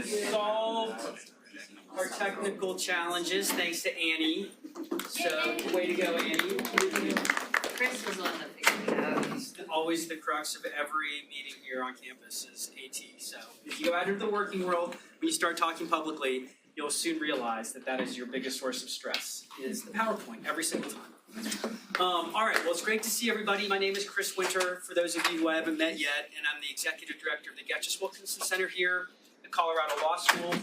solved our technical challenges thanks to Annie. So, way to go, Annie. Chris was the one that figured it out. Always the crux of every meeting here on campus is AT. So, if you go out into the working world, when you start talking publicly, you'll soon realize that that is your biggest source of stress, is the PowerPoint every single time. All right, well, it's great to see everybody. My name is Chris Winter, for those of you who I haven't met yet, and I'm the Executive Director of the GWC Wilkinson Center here at Colorado Law School.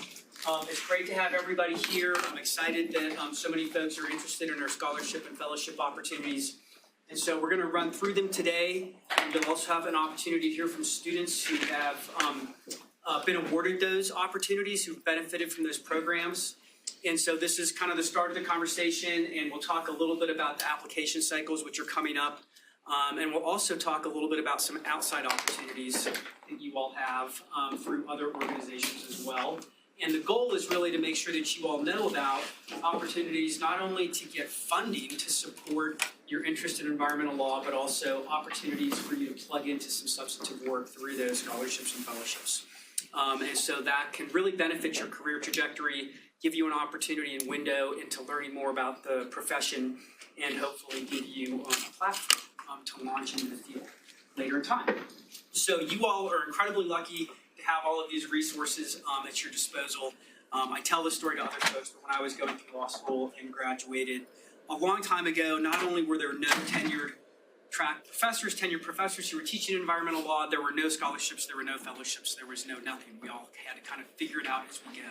It's great to have everybody here. I'm excited that so many folks are interested in our scholarship and fellowship opportunities. And so we're going to run through them today. And we'll also have an opportunity to hear from students who have been awarded those opportunities, who've benefited from those programs. And so this is kind of the start of the conversation, and we'll talk a little bit about the application cycles, which are coming up. And we'll also talk a little bit about some outside opportunities that you all have through other organizations as well. And the goal is really to make sure that you all know about opportunities not only to get funding to support your interest in environmental law, but also opportunities for you to plug into some substantive work through those scholarships and fellowships. And so that can really benefit your career trajectory, give you an opportunity and window into learning more about the profession, and hopefully give you a platform to launch into the field later in time. So you all are incredibly lucky to have all of these resources at your disposal. I tell this story to other folks, but when I was going through law school and graduated a long time ago, not only were there no tenured tenured professors who were teaching environmental law, there were no scholarships, there were no fellowships, there was no nothing. We all had to kind of figure it out as we go.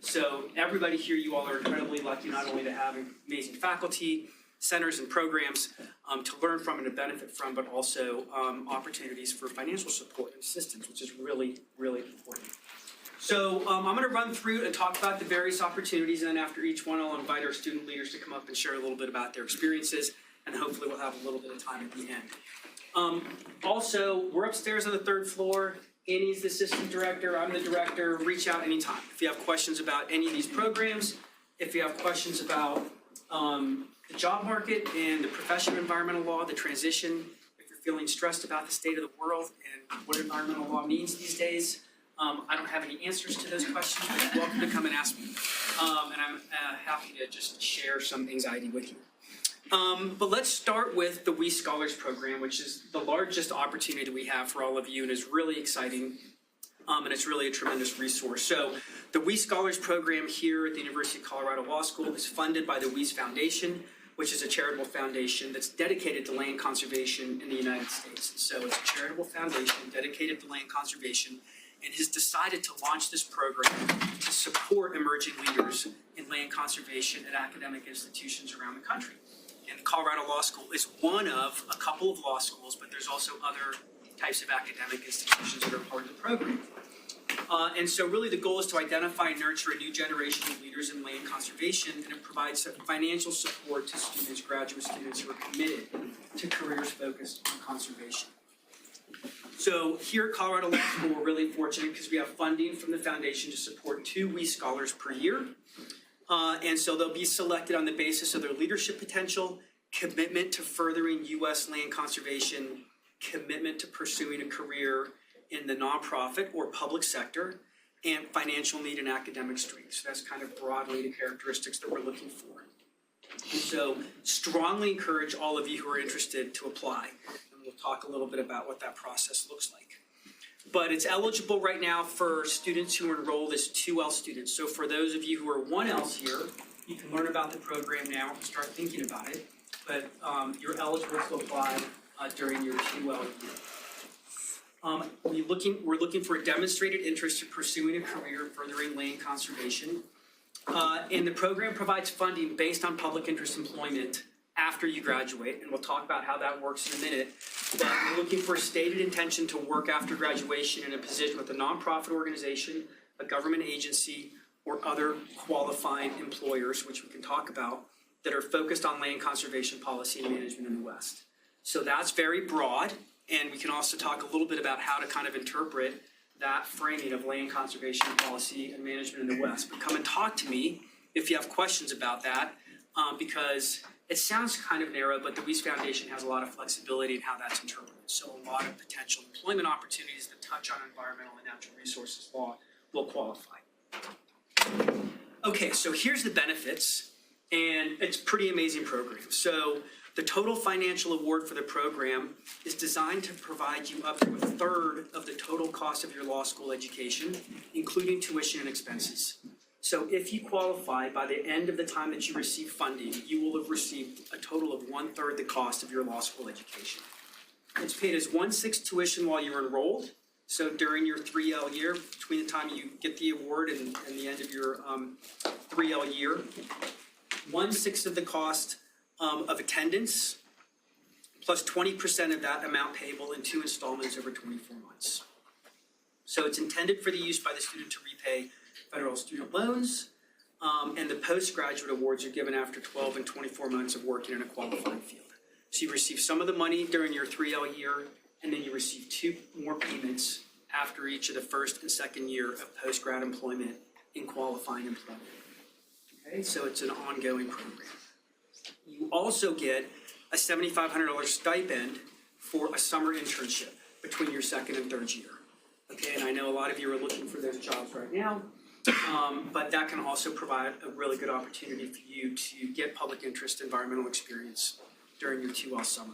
So everybody here, you all are incredibly lucky not only to have amazing faculty, centers, and programs to learn from and to benefit from, but also opportunities for financial support and assistance, which is really, really important. So I'm going to run through and talk about the various opportunities, and then after each one, I'll invite our student leaders to come up and share a little bit about their experiences, and hopefully we'll have a little bit of time at the end. Also, we're upstairs on the 3rd floor. Annie's the assistant director, I'm the director. Reach out anytime. If you have questions about any of these programs, if you have questions about the job market and the profession of environmental law, the transition, if you're feeling stressed about the state of the world and what environmental law means these days, I don't have any answers to those questions, but you're welcome to come and ask me. And I'm happy to just share some anxiety with you. But let's start with the We Scholars Program, which is the largest opportunity we have for all of you and is really exciting, and it's really a tremendous resource. So the We Scholars Program here at the University of Colorado Law School is funded by the Weiss Foundation, which is a charitable foundation that's dedicated to land conservation in the United States. So it's a charitable foundation dedicated to land conservation and has decided to launch this program to support emerging leaders in land conservation at academic institutions around the country. And Colorado Law School is one of a couple of law schools, but there's also other types of academic institutions that are part of the program. And so really the goal is to identify and nurture a new generation of leaders in land conservation, and it provides financial support to students, graduate students who are committed to careers focused on conservation. So here at Colorado Law School, we're really fortunate because we have funding from the foundation to support 2 We Scholars per year. And so they'll be selected on the basis of their leadership potential, commitment to furthering U.S. land conservation, commitment to pursuing a career in the nonprofit or public sector, and financial need and academic strength. So that's kind of broadly the characteristics that we're looking for. And so strongly encourage all of you who are interested to apply. And we'll talk a little bit about what that process looks like. But it's eligible right now for students who are enrolled as 2L students. So for those of you who are 1Ls here, you can learn about the program now and start thinking about it. But you're eligible to apply during your 2L year. We're looking for a demonstrated interest in pursuing a career furthering land conservation. And the program provides funding based on public interest employment after you graduate, and we'll talk about how that works in a minute. But we're looking for a stated intention to work after graduation in a position with a nonprofit organization, a government agency, or other qualifying employers, which we can talk about, that are focused on land conservation policy and management in the West. So that's very broad, and we can also talk a little bit about how to kind of interpret that framing of land conservation policy and management in the West. But come and talk to me if you have questions about that, because it sounds kind of narrow, but the Weiss Foundation has a lot of flexibility in how that's interpreted. So a lot of potential employment opportunities that touch on environmental and natural resources law will qualify. Okay, so here's the benefits, and it's a pretty amazing program. So the total financial award for the program is designed to provide you up to a third of the total cost of your law school education, including tuition and expenses. So if you qualify, by the end of the time that you receive funding, you will have received a total of 1/3 the cost of your law school education. It's paid as 1/6 tuition while you're enrolled. So during your 3L year, between the time you get the award and the end of your 3L year, 1/6 of the cost of attendance, plus 20% of that amount payable in 2 installments over 24 months. So it's intended for the use by the student to repay federal student loans, and the postgraduate awards are given after 12 and 24 months of working in a qualifying field. So you receive some of the money during your 3L year, and then you receive 2 more payments after each of the first and second year of post-grad employment in qualifying employment. Okay, so it's an ongoing program. You also get a $7,500 stipend for a summer internship between your second and third year. Okay, and I know a lot of you are looking for those jobs right now, but that can also provide a really good opportunity for you to get public interest environmental experience during your 2L summer.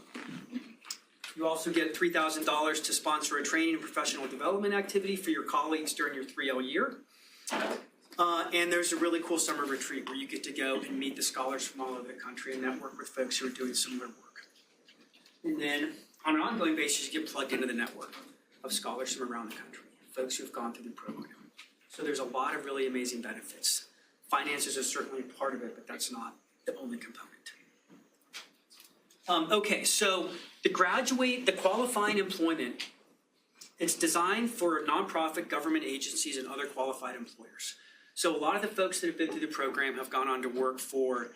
You also get $3,000 to sponsor a training and professional development activity for your colleagues during your 3L year. And there's a really cool summer retreat where you get to go and meet the scholars from all over the country and network with folks who are doing similar work. And then on an ongoing basis, you get plugged into the network of scholars from around the country, folks who have gone through the program. So there's a lot of really amazing benefits. Finances are certainly a part of it, but that's not the only component. Okay, so the qualifying employment, it's designed for nonprofit government agencies and other qualified employers. So a lot of the folks that have been through the program have gone on to work for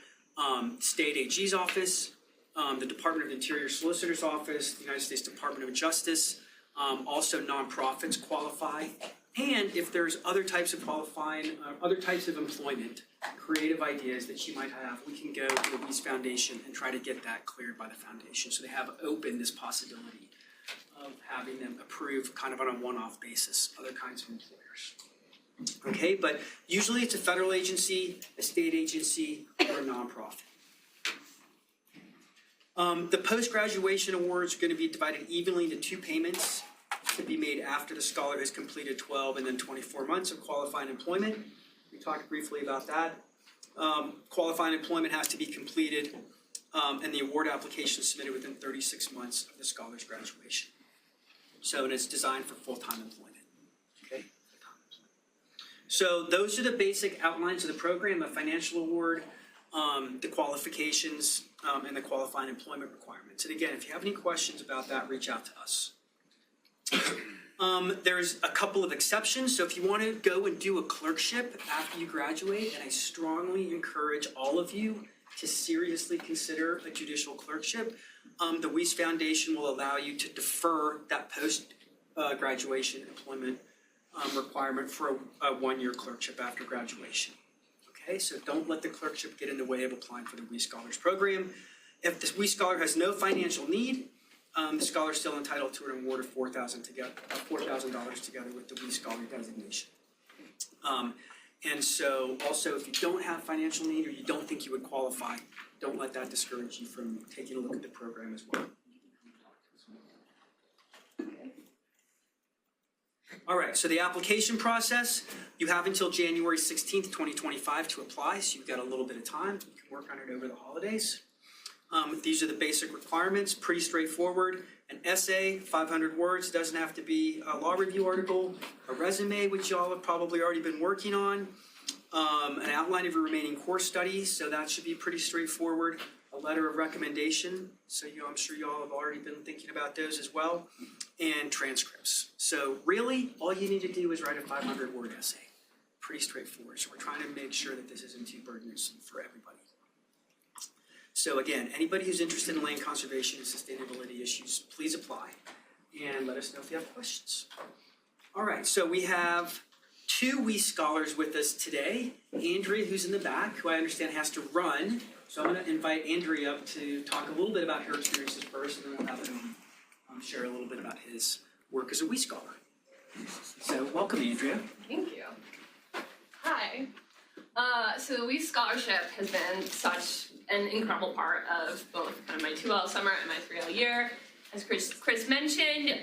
state AG's office, the Department of Interior Solicitor's Office, the United States Department of Justice, also nonprofits qualify. And if there's other types of qualifying, other types of employment, creative ideas that you might have, we can go to the Weiss Foundation and try to get that cleared by the foundation. So they have open this possibility of having them approve kind of on a one-off basis, other kinds of employers. Okay, but usually it's a federal agency, a state agency, or a nonprofit. The post-graduation awards are going to be divided evenly into 2 payments to be made after the scholar has completed 12 and then 24 months of qualifying employment. We talked briefly about that. Qualifying employment has to be completed and the award application submitted within 36 months of the scholar's graduation. So, and it's designed for full-time employment. Okay. So those are the basic outlines of the program: the financial award, the qualifications, and the qualifying employment requirements. And again, if you have any questions about that, reach out to us. There's a couple of exceptions. So if you want to go and do a clerkship after you graduate, and I strongly encourage all of you to seriously consider a judicial clerkship, the Weiss Foundation will allow you to defer that post-graduation employment requirement for a 1-year clerkship after graduation. Okay, so don't let the clerkship get in the way of applying for the Weiss Scholars Program. If the Weiss Scholar has no financial need, the scholar is still entitled to an award of $4,000 together with the Weiss Scholar designation. And so also, if you don't have financial need or you don't think you would qualify, don't let that discourage you from taking a look at the program as well. All right, so the application process, you have until January 16th, 2025 to apply, so you've got a little bit of time. You can work on it over the holidays. These are the basic requirements, pretty straightforward. An essay, 500 words, doesn't have to be a law review article. A resume, which y'all have probably already been working on. An outline of your remaining course studies, so that should be pretty straightforward. A letter of recommendation, so I'm sure y'all have already been thinking about those as well. And transcripts. So really, all you need to do is write a 500-word essay. Pretty straightforward. So we're trying to make sure that this isn't too burdensome for everybody. So again, anybody who's interested in land conservation and sustainability issues, please apply and let us know if you have questions. All right, so we have 2 Weiss scholars with us today. Andrea, who's in the back, who I understand has to run. So I'm going to invite Andrea up to talk a little bit about her experiences first, and then we'll have him share a little bit about his work as a Weiss scholar. So welcome, Andrea. Thank you. Hi, So the WE Scholarship has been such an incredible part of both kind of my 2L summer and my 3L year. As Chris mentioned,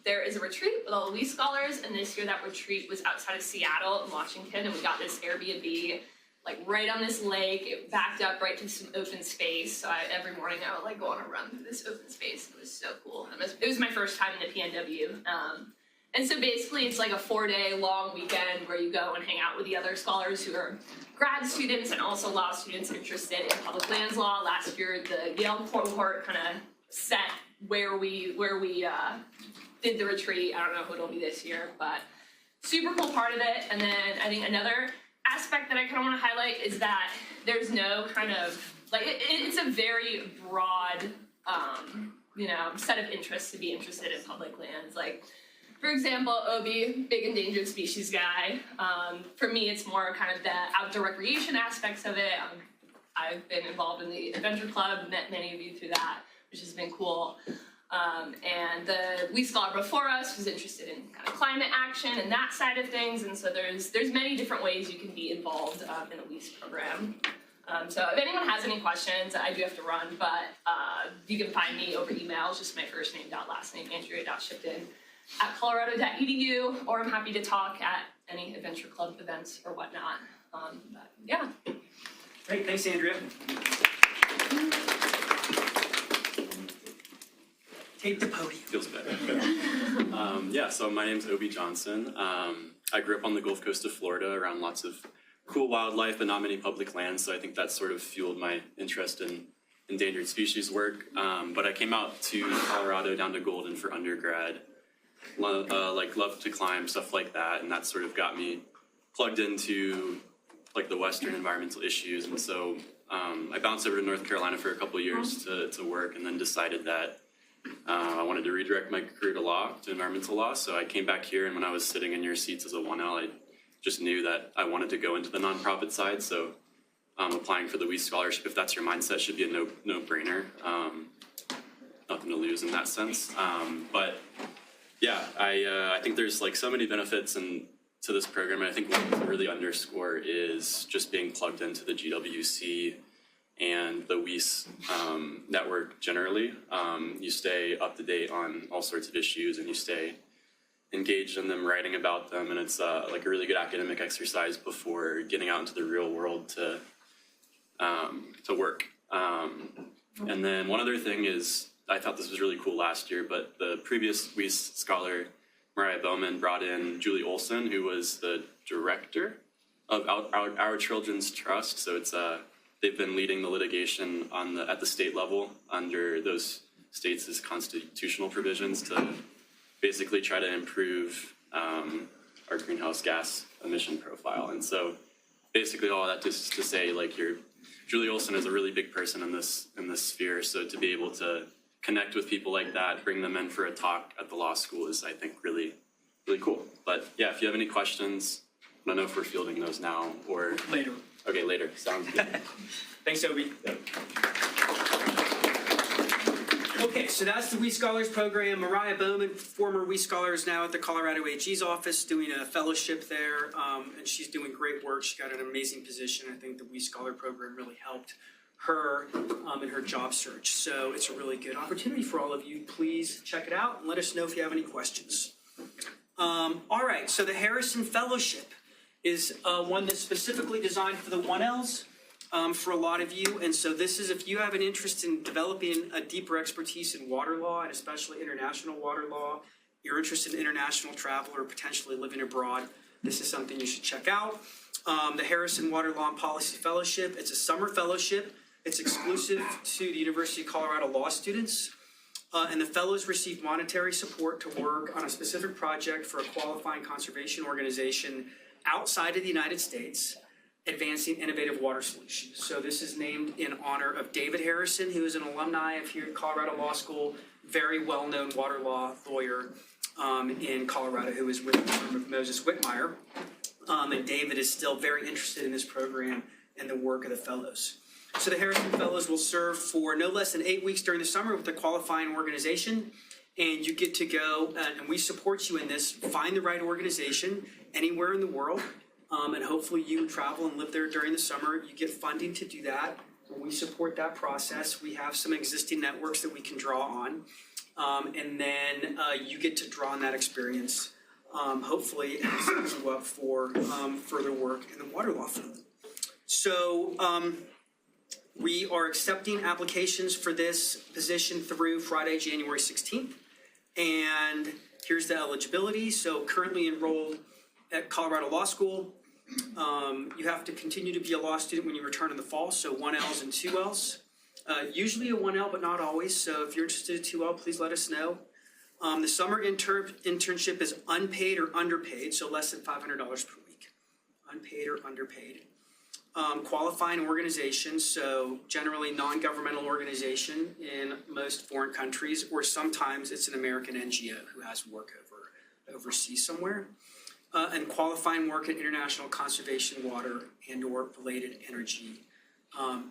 there is a retreat with all the WE Scholars, and this year that retreat was outside of Seattle in Washington, and we got this Airbnb like right on this lake. It backed up right to some open space, so every morning I would like go on a run through this open space. It was so cool. It was my first time in the PNW. And so basically it's like a 4-day long weekend where you go and hang out with the other scholars who are grad students and also law students interested in public lands law. Last year the Yale cohort kind of set where we did the retreat. I don't know who it'll be this year, but super cool part of it. And then I think another aspect that I kind of want to highlight is that there's no kind of, like, it's a very broad, set of interests to be interested in public lands. Like, for example, Obi, big endangered species guy. For me, it's more kind of the outdoor recreation aspects of it. I've been involved in the Adventure Club, met many of you through that, which has been cool. And the WE Scholar before us was interested in kind of climate action and that side of things, and so there's many different ways you can be involved in the WE program. So if anyone has any questions, I do have to run, but you can find me over email. It's just my first name dot last name, Andrea.Shipton@colorado.edu, or I'm happy to talk at any Adventure Club events or whatnot. But yeah. Great, thanks, Andrea. Take the podium. Feels better. So my name's Obi Johnson. I grew up on the Gulf Coast of Florida around lots of cool wildlife, but not many public lands, so I think that sort of fueled my interest in endangered species work. But I came out to Colorado, down to Golden for undergrad. Loved to climb, stuff like that, and that sort of got me plugged into like the Western environmental issues, and so I bounced over to North Carolina for a couple of years to work, and then decided that I wanted to redirect my career to law, to environmental law, so I came back here, and when I was sitting in your seats as a 1L, I just knew that I wanted to go into the nonprofit side, so applying for the WE Scholarship, if that's your mindset, should be a no-brainer. Nothing to lose in that sense, but yeah, I think there's like so many benefits to this program, and I think one to really underscore is just being plugged into the GWC and the WES network generally. You stay up to date on all sorts of issues, and you stay engaged in them, writing about them, and it's like a really good academic exercise before getting out into the real world to work. And then one other thing is, I thought this was really cool last year, but the previous WES scholar, Mariah Bowman, brought in Julie Olson, who was the director of Our Children's Trust. So it's they've been leading the litigation at the state level under those states' constitutional provisions to basically try to improve our greenhouse gas emission profile. And so basically all that just to say, like, Julie Olson is a really big person in this sphere. So to be able to connect with people like that, bring them in for a talk at the law school is, I think, really, really cool. But yeah, if you have any questions, I don't know if we're fielding those now or Later. Okay, later. Sounds good. Thanks, Obi. Yep. Okay, so that's the WE Scholars program. Mariah Bowman, former WE Scholar, is now at the Colorado AG's office doing a fellowship there, and she's doing great work. She got an amazing position. I think the WE Scholar program really helped her in her job search. So it's a really good opportunity for all of you. Please check it out and let us know if you have any questions. All right, so the Harrison Fellowship is one that's specifically designed for the 1Ls for a lot of you. And so this is if you have an interest in developing a deeper expertise in water law, and especially international water law, you're interested in international travel or potentially living abroad, this is something you should check out. The Harrison Water Law and Policy Fellowship, it's a summer fellowship. It's exclusive to the University of Colorado law students. And the fellows receive monetary support to work on a specific project for a qualifying conservation organization outside of the United States, advancing innovative water solutions. So this is named in honor of David Harrison, who is an alumni of here at Colorado Law School, very well-known water law lawyer in Colorado, who is with the firm of Moses Whitmire. And David is still very interested in this program and the work of the fellows. So the Harrison Fellows will serve for no less than 8 weeks during the summer with a qualifying organization, and you get to go, and we support you in this. Find the right organization anywhere in the world, And hopefully you travel and live there during the summer. You get funding to do that. We support that process. We have some existing networks that we can draw on. And then you get to draw on that experience, hopefully, and set you up for further work in the water law field. So we are accepting applications for this position through Friday, January 16th. And here's the eligibility. So currently enrolled at Colorado Law School. You have to continue to be a law student when you return in the fall, so 1Ls and 2Ls. Usually a 1L, but not always, so if you're interested in 2L, please let us know. The summer internship is unpaid or underpaid, so less than $500 per week. Unpaid or underpaid. Qualifying organization, so generally non-governmental organization in most foreign countries, or sometimes it's an American NGO who has work overseas somewhere. And qualifying work in international conservation, water, and or related energy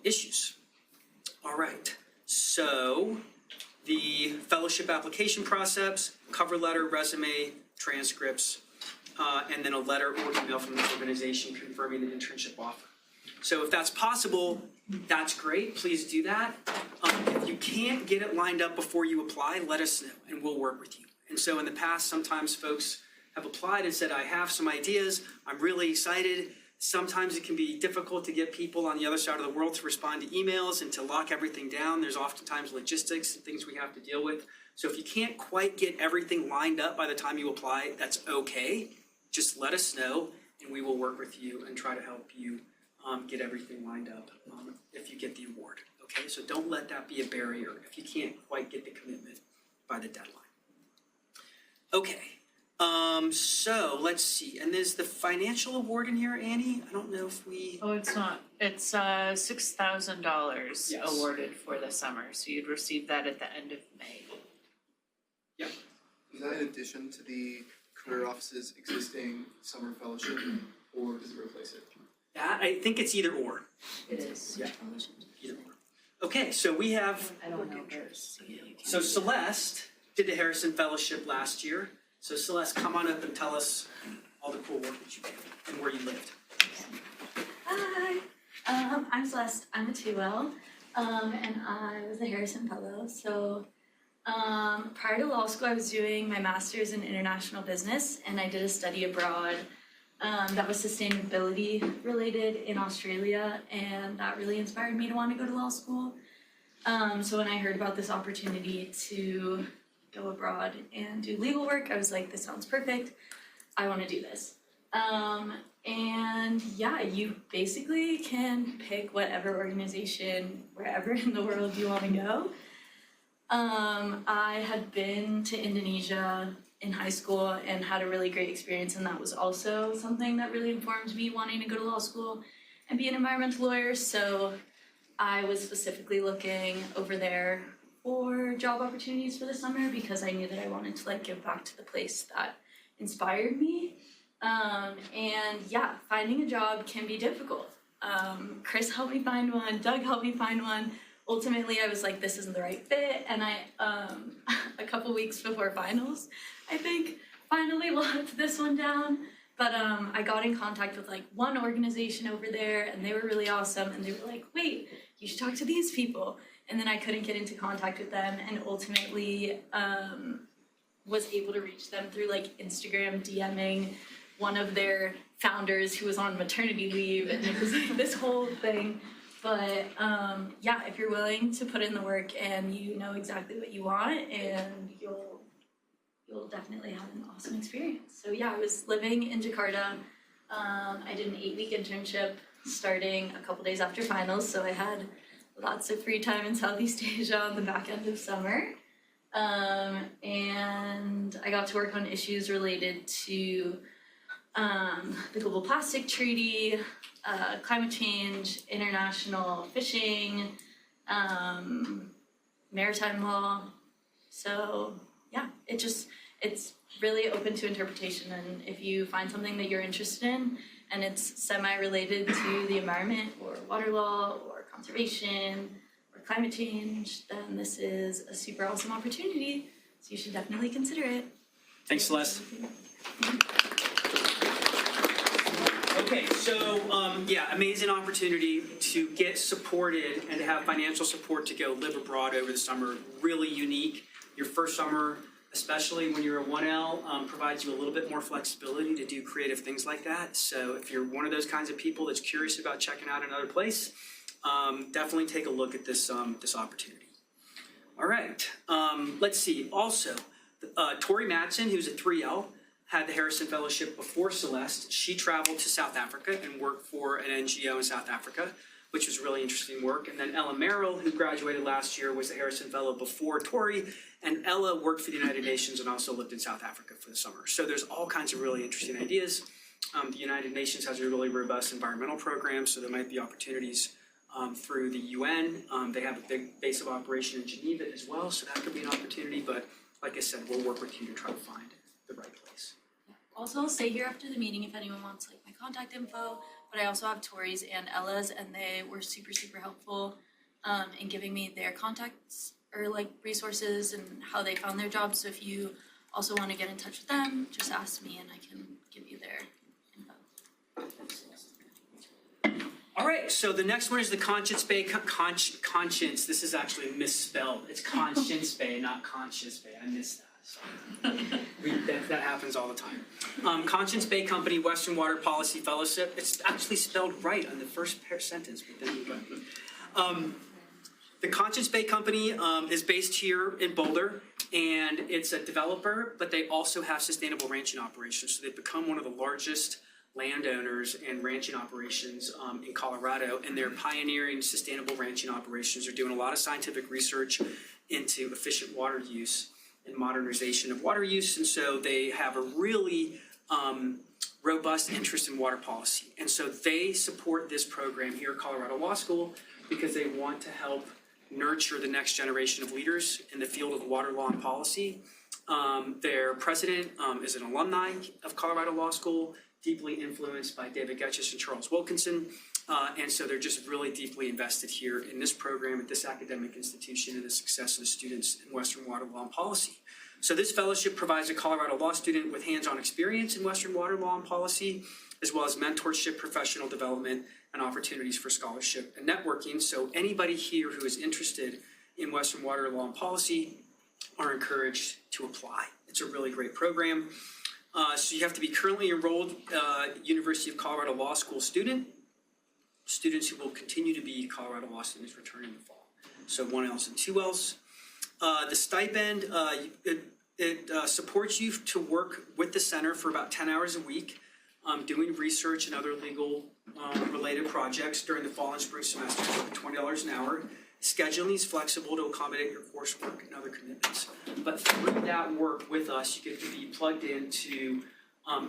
issues. All right, so the fellowship application process, cover letter, resume, transcripts, and then a letter or email from the organization confirming the internship offer. So if that's possible, that's great, please do that. If you can't get it lined up before you apply, let us know and we'll work with you. And so in the past, sometimes folks have applied and said, I have some ideas, I'm really excited. Sometimes it can be difficult to get people on the other side of the world to respond to emails and to lock everything down. There's oftentimes logistics and things we have to deal with. So if you can't quite get everything lined up by the time you apply, that's okay. Just let us know and we will work with you and try to help you get everything lined up if you get the award. Okay, so don't let that be a barrier if you can't quite get the commitment by the deadline. Okay. So let's see, and there's the financial award in here, Annie? I don't know if we... Oh, it's not. It's $6,000 Yes. awarded for the summer, so you'd receive that at the end of May. Yep. Is that in addition to the career office's existing summer fellowship, or does it replace it? That, I think it's either or. It is. Yeah. Either or. Okay, so we have... I don't know. So Celeste did the Harrison Fellowship last year. So Celeste, come on up and tell us all the cool work that you did and where you lived. Hi, I'm Celeste. I'm a 2L, and I was a Harrison Fellow. So prior to law school, I was doing my master's in international business, and I did a study abroad that was sustainability related in Australia, and that really inspired me to want to go to law school. So when I heard about this opportunity to go abroad and do legal work, I was like, this sounds perfect. I want to do this. And yeah, you basically can pick whatever organization, wherever in the world you want to go. I had been to Indonesia in high school and had a really great experience, and that was also something that really informed me wanting to go to law school and be an environmental lawyer. So I was specifically looking over there for job opportunities for the summer because I knew that I wanted to give back to the place that inspired me. And yeah, finding a job can be difficult. Chris helped me find one, Doug helped me find one. Ultimately, I was like, this isn't the right fit. And I, a couple weeks before finals, I think, finally locked this one down. But I got in contact with one organization over there, and they were really awesome. And they were like, wait, you should talk to these people. And then I couldn't get into contact with them, and ultimately was able to reach them through Instagram DMing one of their founders who was on maternity leave, and it was this whole thing. But yeah, if you're willing to put in the work and you know exactly what you want, and you'll definitely have an awesome experience. So yeah, I was living in Jakarta. I did an 8-week internship starting a couple days after finals, so I had lots of free time in Southeast Asia on the back end of summer. And I got to work on issues related to the Global Plastic Treaty, climate change, international fishing, maritime law. So yeah, it's really open to interpretation, and if you find something that you're interested in and it's semi-related to the environment or water law or conservation or climate change, then this is a super awesome opportunity, so you should definitely consider it. Thanks, Celeste. Okay, so, amazing opportunity to get supported and to have financial support to go live abroad over the summer. Really unique. Your first summer, especially when you're a 1L, provides you a little bit more flexibility to do creative things like that. So if you're one of those kinds of people that's curious about checking out another place, definitely take a look at this opportunity. All right, let's see. Also, Tori Madsen, who's a 3L, had the Harrison Fellowship before Celeste. She traveled to South Africa and worked for an NGO in South Africa, which was really interesting work. And then Ella Merrill, who graduated last year, was the Harrison Fellow before Tori. And Ella worked for the United Nations and also lived in South Africa for the summer. So there's all kinds of really interesting ideas. The United Nations has a really robust environmental program, so there might be opportunities through the UN. They have a big base of operation in Geneva as well, so that could be an opportunity. But like I said, we'll work with you to try to find the right place. Also, I'll stay here after the meeting if anyone wants like my contact info. But I also have Tori's and Ella's, and they were super, super helpful in giving me their contacts or like resources and how they found their jobs. So if you also want to get in touch with them, just ask me and I can give you their info. All right, so the next one is the Conscience Bay. Conscience, this is actually misspelled. It's Conscience Bay, not Conscious Bay. I missed that. That happens all the time. Conscience Bay Company Western Water Policy Fellowship. It's actually spelled right on the first sentence, but then the Conscience Bay Company is based here in Boulder, and it's a developer, but they also have sustainable ranching operations. So they've become one of the largest landowners and ranching operations in Colorado, and they're pioneering sustainable ranching operations. They're doing a lot of scientific research into efficient water use and modernization of water use, and so they have a really robust interest in water policy. And so they support this program here at Colorado Law School because they want to help nurture the next generation of leaders in the field of water law and policy. Their president is an alumni of Colorado Law School, deeply influenced by David Getchis and Charles Wilkinson. And so they're just really deeply invested here in this program at this academic institution and the success of the students in Western water law and policy. So this fellowship provides a Colorado law student with hands-on experience in Western water law and policy, as well as mentorship, professional development, and opportunities for scholarship and networking. So anybody here who is interested in Western water law and policy are encouraged to apply. It's a really great program. So you have to be currently enrolled University of Colorado Law School students who will continue to be Colorado law students returning in the fall. So 1Ls and 2Ls. The stipend, it supports you to work with the center for about 10 hours a week, doing research and other legal related projects during the fall and spring semester for $20 an hour. Scheduling is flexible to accommodate your coursework and other commitments. But through that work with us, you get to be plugged into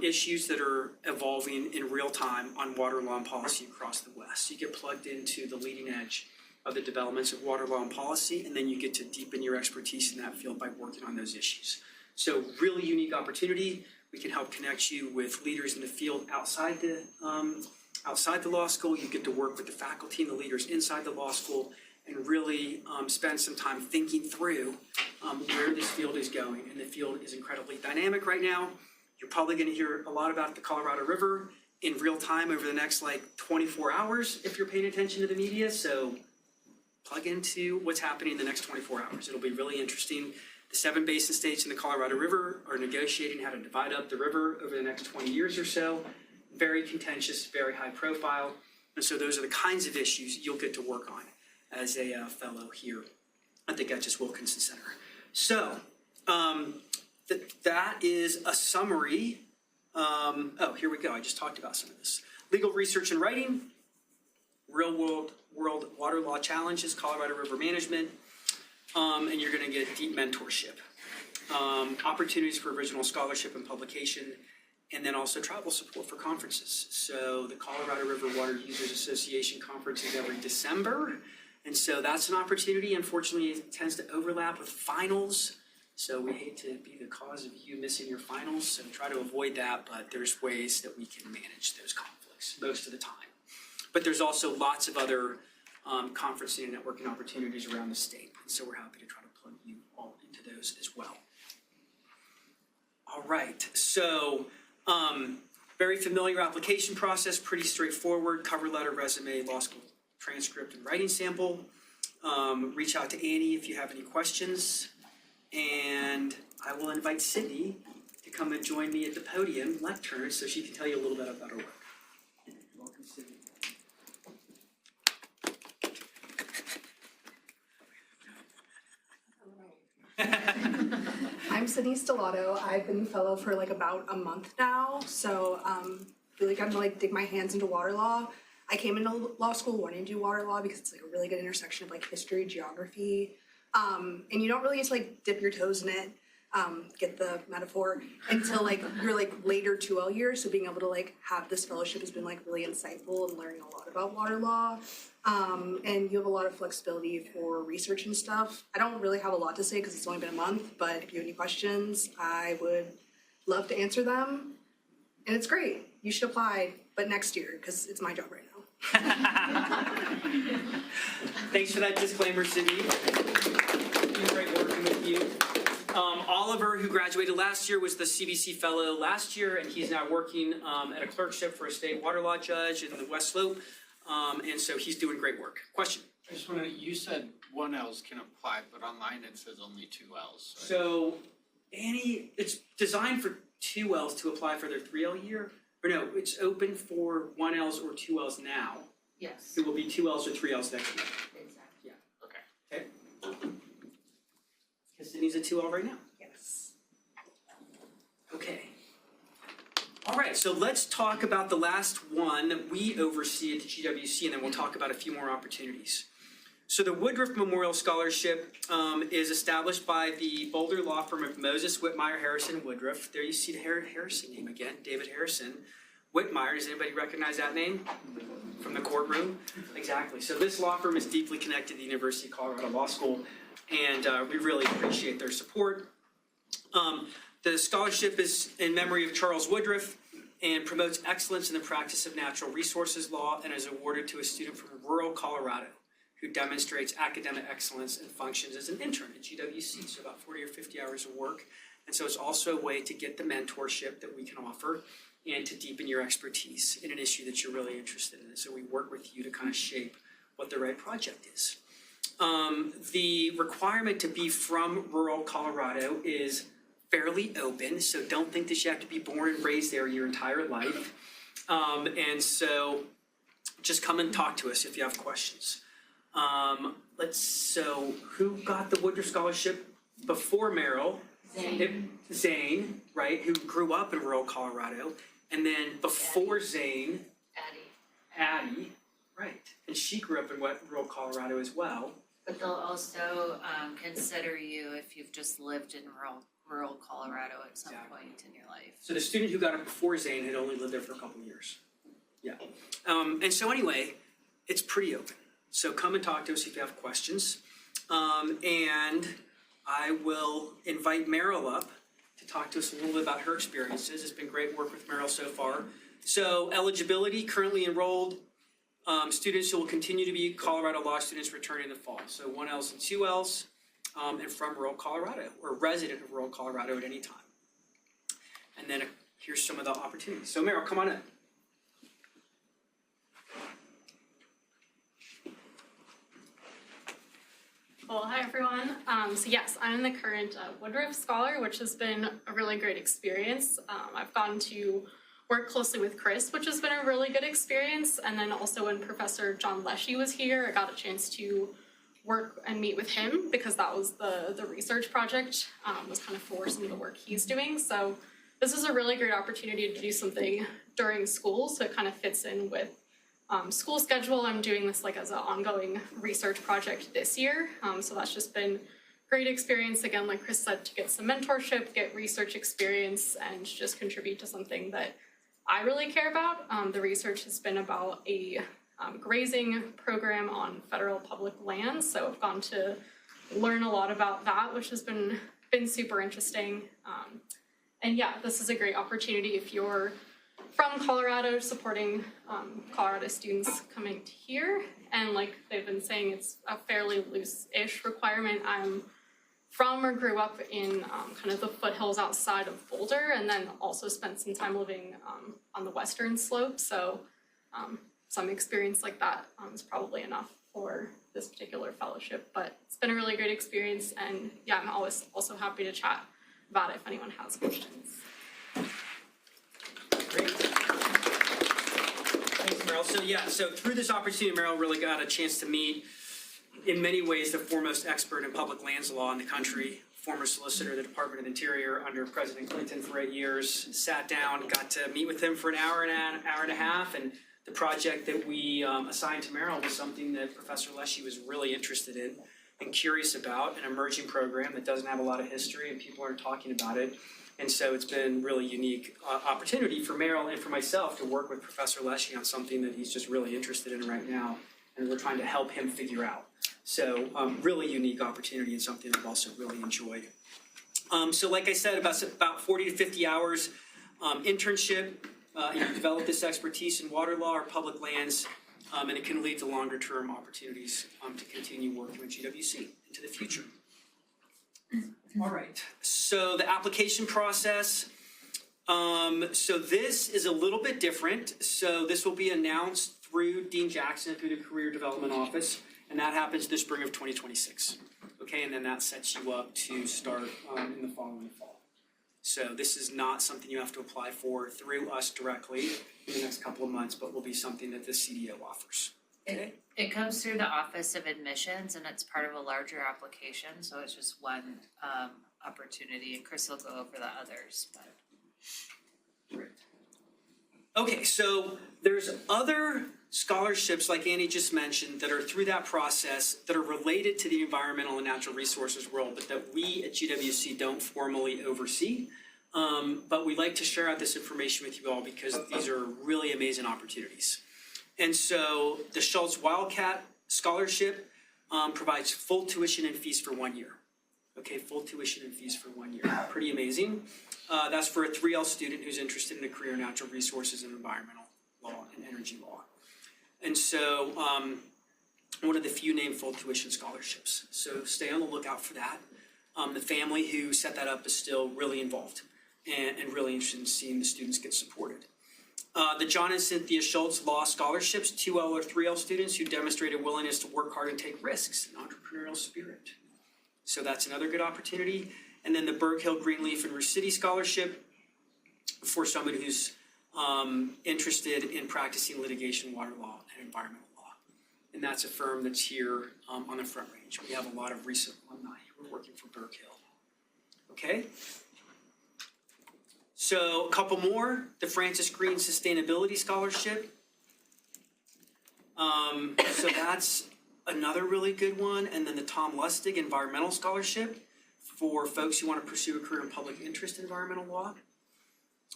issues that are evolving in real time on water law and policy across the West. You get plugged into the leading edge of the developments of water law and policy, and then you get to deepen your expertise in that field by working on those issues. So really unique opportunity. We can help connect you with leaders in the field outside the law school. You get to work with the faculty and the leaders inside the law school and really spend some time thinking through where this field is going. And the field is incredibly dynamic right now. You're probably going to hear a lot about the Colorado River in real time over the next 24 hours if you're paying attention to the media. So plug into what's happening in the next 24 hours. It'll be really interesting. The 7 basin states in the Colorado River are negotiating how to divide up the river over the next 20 years or so. Very contentious, very high profile. And so those are the kinds of issues you'll get to work on as a fellow here at the Getchis Wilkinson Center. So that is a summary. Here we go. I just talked about some of this. Legal research and writing, real world water law challenges, Colorado River management, and you're going to get deep mentorship. Opportunities for original scholarship and publication, and then also travel support for conferences. So the Colorado River Water Users Association conference is every December. And so that's an opportunity. Unfortunately, it tends to overlap with finals. So we hate to be the cause of you missing your finals. So try to avoid that, but there's ways that we can manage those conflicts most of the time. But there's also lots of other conferencing and networking opportunities around the state. And so we're happy to try to plug you all into those as well. All right, so Very familiar application process, pretty straightforward, cover letter, resume, law school transcript, and writing sample. Reach out to Annie if you have any questions. And I will invite Sydney to come and join me at the podium lectern so she can tell you a little bit about her work. Welcome, Sydney. I'm Sydney Stellato. I've been fellow for like about a month now, so really gotten to like dig my hands into water law. I came into law school wanting to do water law because it's like a really good intersection of like history, geography, and you don't really get to like dip your toes in it, get the metaphor, until like your like later 2L years. So being able to like have this fellowship has been like really insightful and learning a lot about water law. And you have a lot of flexibility for research and stuff. I don't really have a lot to say because it's only been a month, but if you have any questions, I would love to answer them. And it's great. You should apply, but next year, because it's my job right now. Thanks for that disclaimer, Sydney. It's been great working with you. Oliver, who graduated last year, was the CBC Fellow last year, and he's now working at a clerkship for a state water law judge in the West Slope. And so he's doing great work. Question? I just want to, you said 1Ls can apply, but online it says only 2Ls. So, Annie, it's designed for 2Ls to apply for their 3L year. Or no, it's open for 1Ls or 2Ls now. Yes, It will be 2Ls or 3Ls next year. exactly. Okay? Because Sydney's a 2L right now. Yes. Okay. All right, so let's talk about the last one that we oversee at the GWC, and then we'll talk about a few more opportunities. So the Woodruff Memorial Scholarship is established by the Boulder law firm of Moses, Whitmire, Harrison, Woodruff. There you see the Harrison name again, David Harrison. Whitmire, does anybody recognize that name from the courtroom? Exactly. So this law firm is deeply connected to the University of Colorado Law School, and we really appreciate their support. The scholarship is in memory of Charles Woodruff and promotes excellence in the practice of natural resources law and is awarded to a student from rural Colorado who demonstrates academic excellence and functions as an intern at GWC, so about 40 or 50 hours of work. And so it's also a way to get the mentorship that we can offer and to deepen your expertise in an issue that you're really interested in. So we work with you to kind of shape what the right project is. The requirement to be from rural Colorado is fairly open, so don't think that you have to be born and raised there your entire life. And so just come and talk to us if you have questions. So who got the Woodruff Scholarship before Merrill? Zane, right, who grew up in rural Colorado. And then before Zane, Addie, right. And she grew up in rural Colorado as well. But they'll also consider you if you've just lived in rural Colorado at some point in your life. So the student who got it before Zane had only lived there for a couple of years. Yeah. And so anyway, it's pretty open. So come and talk to us if you have questions. And I will invite Meryl up to talk to us a little bit about her experiences. It's been great work with Meryl so far. So eligibility, currently enrolled students who will continue to be Colorado law students returning in the fall. So 1Ls and 2Ls and from rural Colorado or resident of rural Colorado at any time. And then here's some of the opportunities. So Meryl, come on in. Well, hi everyone. So yes, I'm the current Woodruff Scholar, which has been a really great experience. I've gotten to work closely with Chris, which has been a really good experience. And then also when Professor John Leshy was here, I got a chance to work and meet with him because that was the research project was kind of for some of the work he's doing. So this is a really great opportunity to do something during school. So it kind of fits in with school schedule. I'm doing this like as an ongoing research project this year. So that's just been great experience. Again, like Chris said, to get some mentorship, get research experience, and just contribute to something that I really care about. The research has been about a grazing program on federal public lands. So I've gone to learn a lot about that, which has been super interesting. And yeah, this is a great opportunity if you're from Colorado, supporting Colorado students coming to here. And like they've been saying, it's a fairly loose-ish requirement. I'm from or grew up in kind of the foothills outside of Boulder, and then also spent some time living on the western slope. So some experience like that is probably enough for this particular fellowship. But it's been a really great experience, and yeah, I'm always also happy to chat about it if anyone has questions. Great. Thanks, Meryl. So through this opportunity, Meryl really got a chance to meet, in many ways, the foremost expert in public lands law in the country, former solicitor of the Department of Interior under President Clinton for 8 years. Sat down, got to meet with him for an hour and a half, and the project that we assigned to Meryl was something that Professor Leshy was really interested in and curious about, an emerging program that doesn't have a lot of history and people aren't talking about it. And so it's been really unique opportunity for Meryl and for myself to work with Professor Leshy on something that he's just really interested in right now, and we're trying to help him figure out. So really unique opportunity and something I've also really enjoyed. So like I said, about 40 to 50 hours internship, you develop this expertise in water law or public lands, and it can lead to longer term opportunities to continue working with GWC into the future. All right, so the application process. So this is a little bit different. So this will be announced through Dean Jackson, through the Career Development Office, and that happens this spring of 2026. Okay, and then that sets you up to start in the following fall. So this is not something you have to apply for through us directly in the next couple of months, but will be something that the CDO offers. Okay. It comes through the Office of Admissions, and it's part of a larger application, so it's just one opportunity, and Chris will go over the others. But. Okay, so there's other scholarships, like Annie just mentioned, that are through that process that are related to the environmental and natural resources world, but that we at GWC don't formally oversee. But we like to share out this information with you all because these are really amazing opportunities. And so the Schultz Wildcat Scholarship provides full tuition and fees for 1 year. Okay, full tuition and fees for 1 year. Pretty amazing. That's for a 3L student who's interested in a career in natural resources and environmental law and energy law. And so one of the few named full tuition scholarships. So stay on the lookout for that. The family who set that up is still really involved and really interested in seeing the students get supported. The John and Cynthia Schultz Law Scholarships, 2L or 3L students who demonstrated willingness to work hard and take risks and entrepreneurial spirit. So that's another good opportunity. And then the Berg Hill Greenleaf and Roost City Scholarship for someone who's interested in practicing litigation, water law, and environmental law. And that's a firm that's here on the Front Range. We have a lot of recent alumni who are working for Berg Hill. Okay? So a couple more, the Francis Green Sustainability Scholarship. So that's another really good one. And then the Tom Lustig Environmental Scholarship for folks who want to pursue a career in public interest environmental law.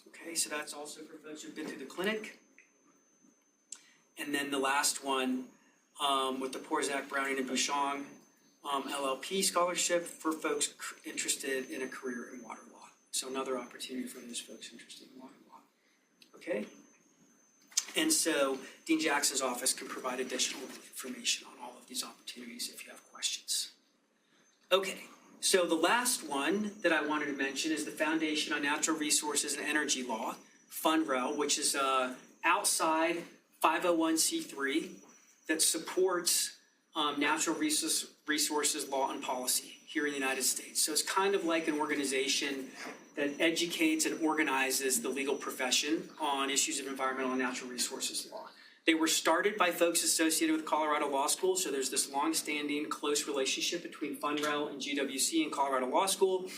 Okay, so that's also for folks who've been through the clinic. And then the last one with the Porzak, Browning, and Bouchon LLP Scholarship for folks interested in a career in water law. So another opportunity for those folks interested in water law. Okay? And so Dean Jackson's office can provide additional information on all of these opportunities if you have questions. Okay, so the last one that I wanted to mention is the Foundation on Natural Resources and Energy Law, FUNREL, which is an outside 501c3 that supports natural resources law and policy here in the United States. So it's kind of like an organization that educates and organizes the legal profession on issues of environmental and natural resources law. They were started by folks associated with Colorado Law School, so there's this long-standing close relationship between FUNREL and GWC and Colorado Law School,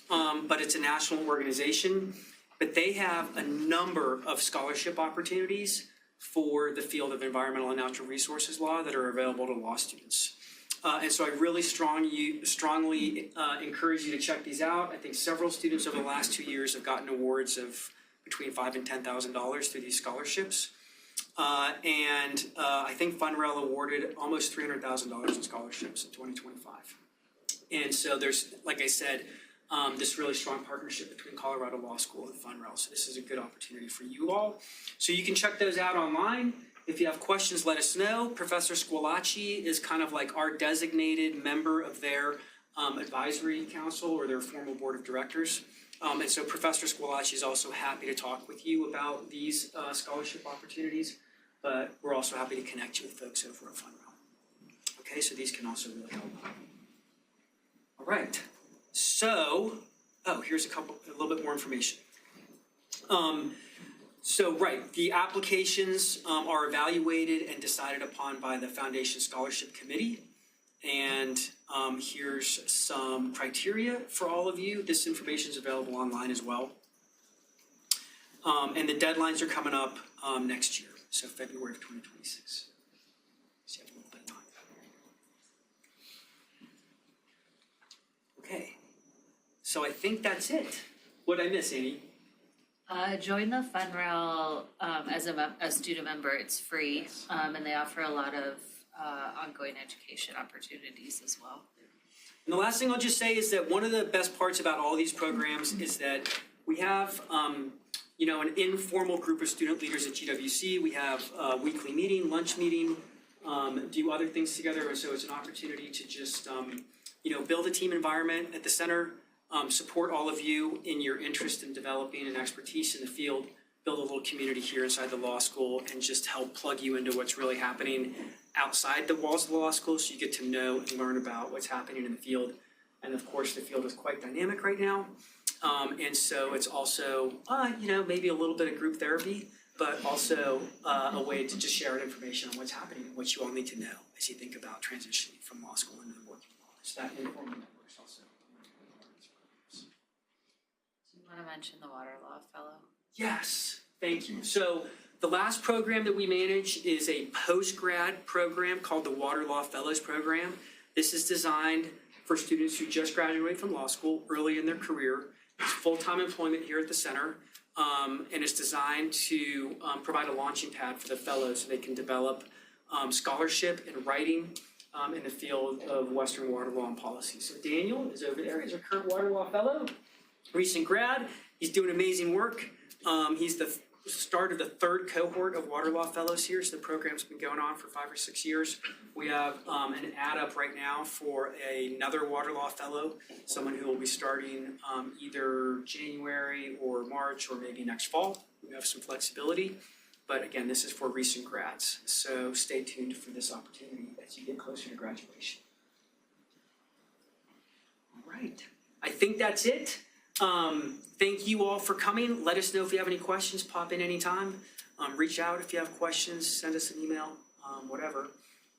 but it's a national organization. But they have a number of scholarship opportunities for the field of environmental and natural resources law that are available to law students. And so I really strongly encourage you to check these out. I think several students over the last 2 years have gotten awards of between $5,000 and $10,000 through these scholarships. And I think FUNREL awarded almost $300,000 in scholarships in 2025. And so there's, like I said, this really strong partnership between Colorado Law School and FUNREL. So this is a good opportunity for you all. So you can check those out online. If you have questions, let us know. Professor Squilacci is kind of like our designated member of their advisory council or their formal board of directors. And so Professor Squilacci is also happy to talk with you about these scholarship opportunities, but we're also happy to connect you with folks over at Funrail. Okay, so these can also really help. All right, so, here's a little bit more information. The applications are evaluated and decided upon by the Foundation Scholarship Committee. And here's some criteria for all of you. This information is available online as well. And the deadlines are coming up next year, so February of 2026. So you have a little bit of time. Okay, so I think that's it. What did I miss, Amy? Join the Funrail as a student member. It's free, and they offer a lot of ongoing education opportunities as well. And the last thing I'll just say is that one of the best parts about all these programs is that we have, an informal group of student leaders at GWC. We have a weekly meeting, lunch meeting, do other things together. So it's an opportunity to just, build a team environment at the center, support all of you in your interest in developing and expertise in the field, build a little community here inside the law school, and just help plug you into what's really happening outside the walls of the law school so you get to know and learn about what's happening in the field. And of course, the field is quite dynamic right now. And so it's also, maybe a little bit of group therapy, but also a way to just share information on what's happening and what you all need to know as you think about transitioning from law school into the working world. So that informal network is also. Do you want to mention the Water Law Fellow? Yes, thank you. So the last program that we manage is a post-grad program called the Water Law Fellows Program. This is designed for students who just graduated from law school early in their career. It's full-time employment here at the center, and it's designed to provide a launching pad for the fellows so they can develop scholarship and writing in the field of Western water law and policy. So Daniel is over there. He's our current water law fellow, recent grad. He's doing amazing work. He's the start of the third cohort of water law fellows here. So the program's been going on for 5 or 6 years. We have an ad up right now for another water law fellow, someone who will be starting either January or March or maybe next fall. We have some flexibility. But again, this is for recent grads. So stay tuned for this opportunity as you get closer to graduation. All right. I think that's it. Thank you all for coming. Let us know if you have any questions. Pop in anytime. Reach out if you have questions. Send us an email, whatever.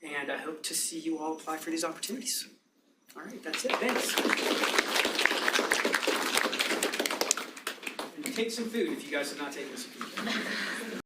And I hope to see you all apply for these opportunities. All right, that's it. Thanks. And take some food if you guys have not taken some food.